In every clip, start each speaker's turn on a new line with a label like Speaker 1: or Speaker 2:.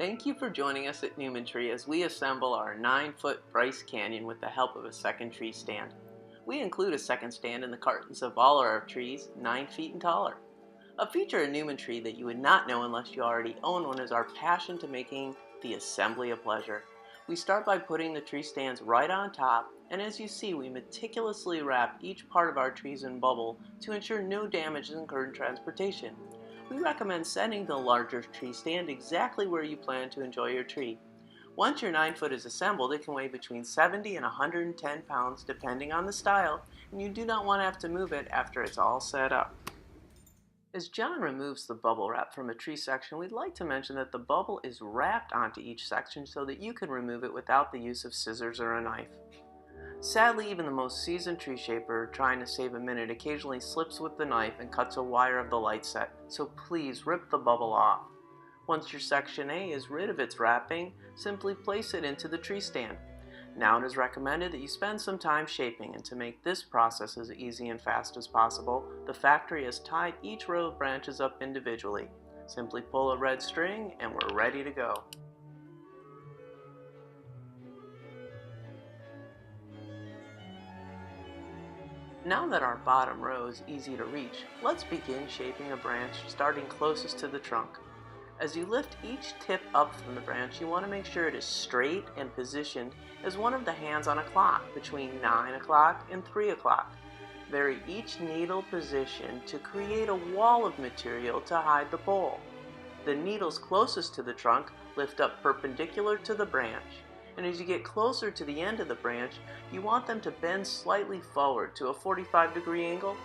Speaker 1: Thank you for joining us at Newman Tree as we assemble our 9-foot Bryce Canyon with the help of a second tree stand. We include a second stand in the cartons of all our trees 9 feet and taller. A feature of Newman Tree that you would not know unless you already own one is our passion to making the assembly a pleasure. We start by putting the tree stands right on top, and as you see, we meticulously wrap each part of our trees in bubble to ensure no damage is incurred in transportation. We recommend setting the larger tree stand exactly where you plan to enjoy your tree. Once your 9-foot is assembled, it can weigh between 70 and 110 pounds depending on the style, and you do not want to have to move it after it's all set up. As John removes the bubble wrap from a tree section, we'd like to mention that the bubble is wrapped onto each section so that you can remove it without the use of scissors or a knife. Sadly, even the most seasoned tree shaper trying to save a minute occasionally slips with the knife and cuts a wire of the light set, so please rip the bubble off. Once your section A is rid of its wrapping, simply place it into the tree stand. Now it is recommended that you spend some time shaping, and to make this process as easy and fast as possible, the factory has tied each row of branches up individually. Simply pull a red string and we're ready to go. Now that our bottom row is easy to reach, let's begin shaping a branch starting closest to the trunk. As you lift each tip up from the branch, you want to make sure it is straight and positioned as one of the hands on a clock between 9 o'clock and 3 o'clock. Vary each needle position to create a wall of material to hide the pole. The needles closest to the trunk lift up perpendicular to the branch, and as you get closer to the end of the branch, you want them to bend slightly forward to a 45-degree angle.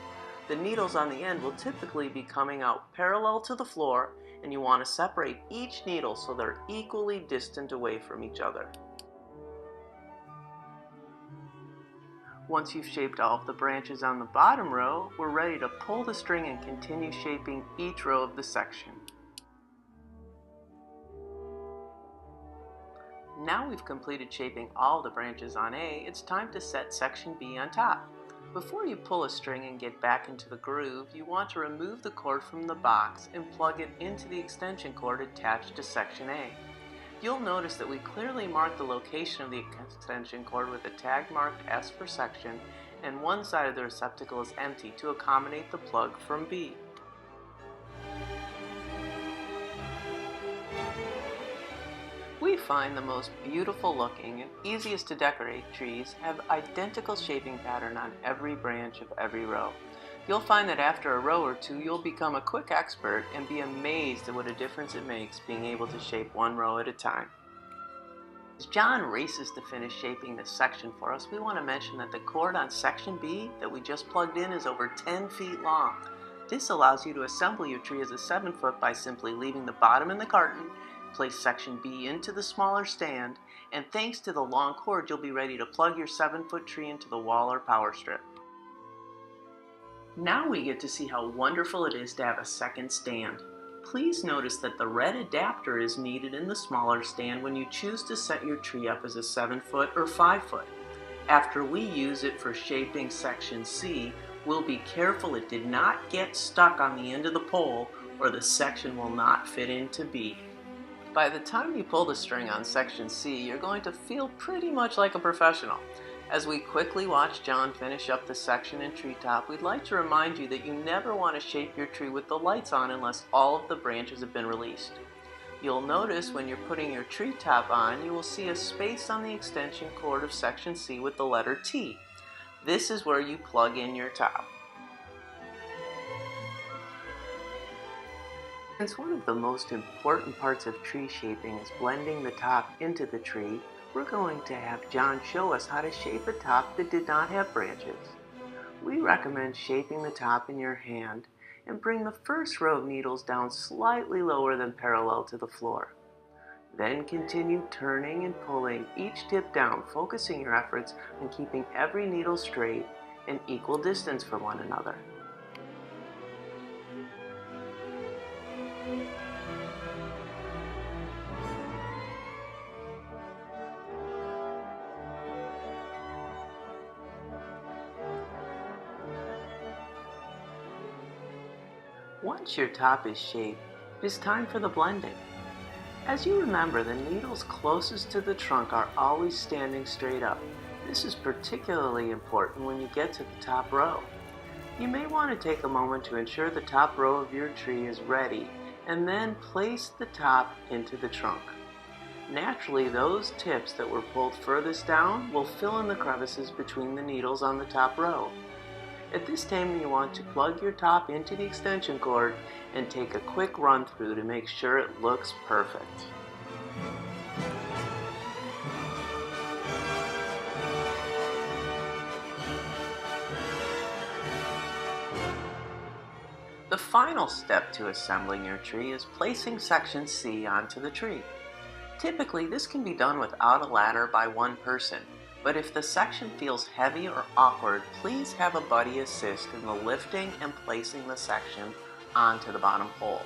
Speaker 1: The needles on the end will typically be coming out parallel to the floor, and you want to separate each needle so they're equally distant away from each other. Once you've shaped all of the branches on the bottom row, we're ready to pull the string and continue shaping each row of the section. Now we've completed shaping all the branches on A, it's time to set section B on top. Before you pull a string and get back into the groove, you want to remove the cord from the box and plug it into the extension cord attached to section A. You'll notice that we clearly marked the location of the extension cord with a tag marked S for section, and one side of the receptacle is empty to accommodate the plug from B. We find the most beautiful looking and easiest to decorate trees have identical shaping pattern on every branch of every row. You'll find that after a row or two you'll become a quick expert and be amazed at what a difference it makes being able to shape one row at a time. As John races to finish shaping this section for us, we want to mention that the cord on section B that we just plugged in is over 10 feet long. This allows you to assemble your tree as a 7-foot by simply leaving the bottom in the carton, place section B into the smaller stand, and thanks to the long cord you'll be ready to plug your 7-foot tree into the wall or power strip. Now we get to see how wonderful it is to have a second stand. Please notice that the red adapter is needed in the smaller stand when you choose to set your tree up as a 7-foot or 5-foot. After we use it for shaping section C, we'll be careful it did not get stuck on the end of the pole or the section will not fit into B. By the time you pull the string on section C, you're going to feel pretty much like a professional. As we quickly watch John finish up the section and treetop, we'd like to remind you that you never want to shape your tree with the lights on unless all of the branches have been released. You'll notice when you're putting your treetop on, you will see a space on the extension cord of section C with the letter T. This is where you plug in your top. Since one of the most important parts of tree shaping is blending the top into the tree, we're going to have John show us how to shape a top that did not have branches. We recommend shaping the top in your hand and bring the first row of needles down slightly lower than parallel to the floor. Then continue turning and pulling each tip down, focusing your efforts on keeping every needle straight and equal distance from one another. Once your top is shaped, it is time for the blending. As you remember, the needles closest to the trunk are always standing straight up. This is particularly important when you get to the top row. You may want to take a moment to ensure the top row of your tree is ready, and then place the top into the trunk. Naturally, those tips that were pulled furthest down will fill in the crevices between the needles on the top row. At this time, you want to plug your top into the extension cord and take a quick run through to make sure it looks perfect. The final step to assembling your tree is placing section C onto the tree. Typically, this can be done without a ladder by one person, but if the section feels heavy or awkward, please have a buddy assist in the lifting and placing the section onto the bottom pole.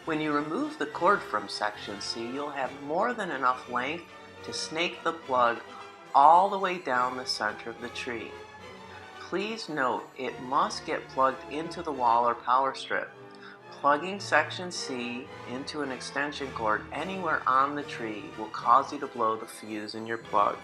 Speaker 1: When you remove the cord from section C, you'll have more than enough length to snake the plug all the way down the center of the tree. Please note, it must get plugged into the wall or power strip. Plugging section C into an extension cord anywhere on the tree will cause you to blow the fuse in your plug.